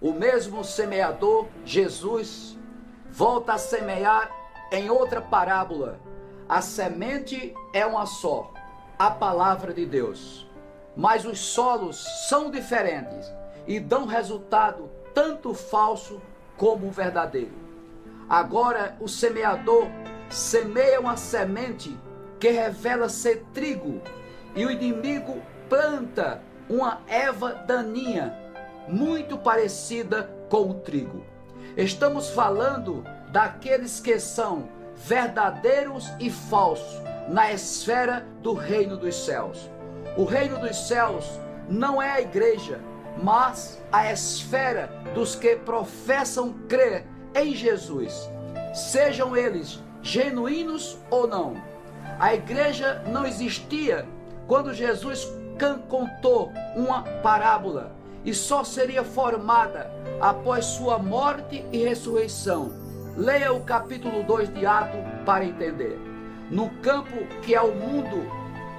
o mesmo semeador, Jesus, volta a semear em outra parábola. A semente é uma só, a palavra de Deus. Mas os solos são diferentes e dão resultado tanto falso como verdadeiro. Agora o semeador semeia uma semente que revela ser trigo, e o inimigo planta uma erva daninha muito parecida com o trigo. Estamos falando daqueles que são verdadeiros e falsos na esfera do reino dos céus. O reino dos céus não é a igreja, mas a esfera dos que professam crer em Jesus, sejam eles genuínos ou não. A igreja não existia quando Jesus contou uma parábola, e só seria formada após sua morte e ressurreição. Leia o capítulo 2 de Atos para entender. No campo que é o mundo,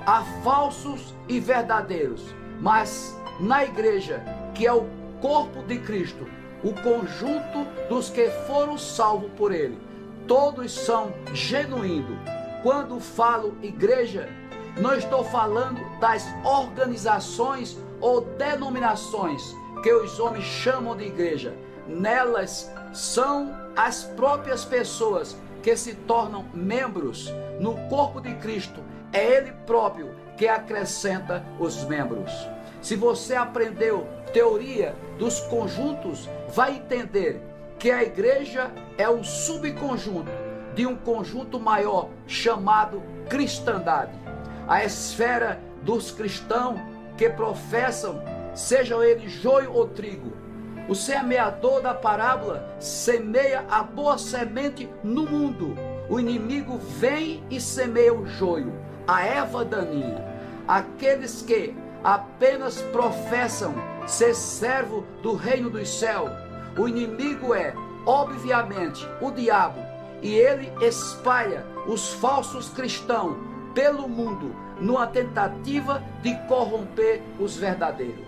há falsos e verdadeiros, mas na igreja, que é o corpo de Cristo, o conjunto dos que foram salvos por ele, todos são genuínos. Quando falo igreja, não estou falando das organizações ou denominações que os homens chamam de igreja. Nelas são as próprias pessoas que se tornam membros no corpo de Cristo. É Ele próprio que acrescenta os membros. Se você aprendeu teoria dos conjuntos, vai entender que a igreja é um subconjunto de um conjunto maior chamado cristandade. A esfera dos cristãos que professam, sejam eles joio ou trigo. O semeador da parábola semeia a boa semente no mundo. O inimigo vem e semeia o joio, a erva daninha. Aqueles que apenas professam ser servo do reino dos céus, o inimigo é, obviamente, o diabo, e ele espalha os falsos cristãos pelo mundo, numa tentativa de corromper os verdadeiros.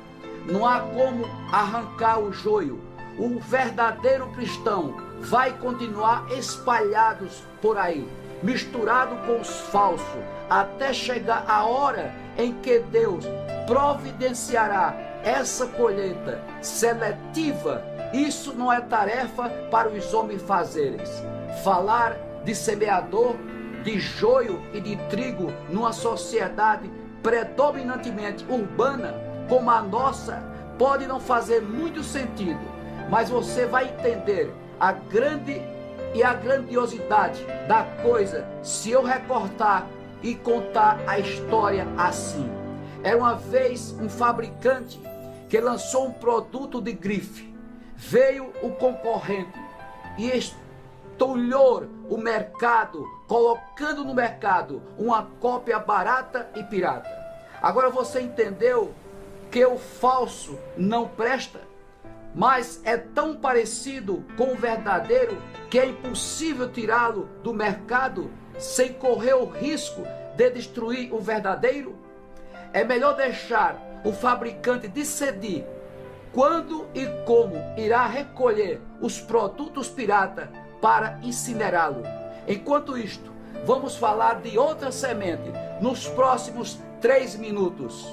Não há como arrancar o joio. O verdadeiro cristão vai continuar espalhados por aí, misturado com os falsos, até chegar a hora em que Deus providenciará essa colheita seletiva. Isso não é tarefa para os homens fazerem. Falar de semeador, de joio e de trigo numa sociedade predominantemente urbana como a nossa pode não fazer muito sentido, mas você vai entender a grandiosidade da coisa se eu recortar e contar a história assim. Era uma vez um fabricante que lançou um produto de grife. Veio o concorrente e estolhou o mercado, colocando no mercado uma cópia barata e pirata. Agora você entendeu que o falso não presta, mas é tão parecido com o verdadeiro que é impossível tirá-lo do mercado sem correr o risco de destruir o verdadeiro? É melhor deixar o fabricante decidir quando e como irá recolher os produtos pirata para incinerá-lo. Enquanto isto, vamos falar de outra semente nos próximos 3 minutos.